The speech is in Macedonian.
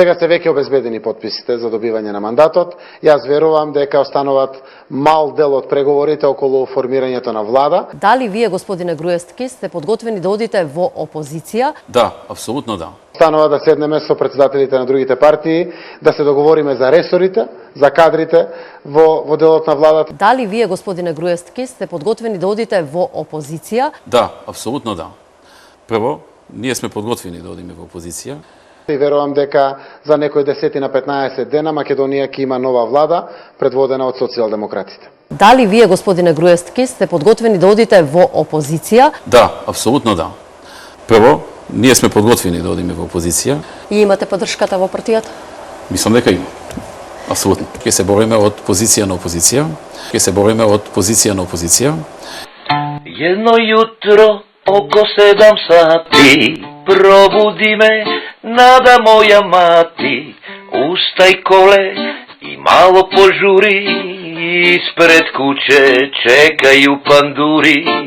Сега се веќе обезбедени потписите за добивање на мандатот. Јас верувам дека остануват мал дел од преговорите околу формирањето на влада. Дали вие, господине Груевски, сте подготвени да одите во опозиција? Да, апсолутно да. Останува да седнеме со председателите на другите партии, да се договориме за ресорите, за кадрите во делот на владата. Дали вие, господине Груевски, сте подготвени да одите во опозиција? Да, апсолутно да. Прво, ние сме подготвени да одиме во опозиција. И верувам дека за некои 10 на 15 дена Македонија ќе има нова влада, предводена од социјалдемократите. Дали вие, господине Груевски, сте подготвени да одите во опозиција? Да, апсолутно да. Прво, ние сме подготвени да одиме во опозиција. И имате поддршката во партијата? Мислам дека има. Апсолутно. Ќе се бориме од позиција на опозиција. Ќе се бориме од позиција на опозиција. Едно јутро око 7 сати пробуди ме нада моја мати. Устај коле и мало пожури, испред куќе чекају пандури.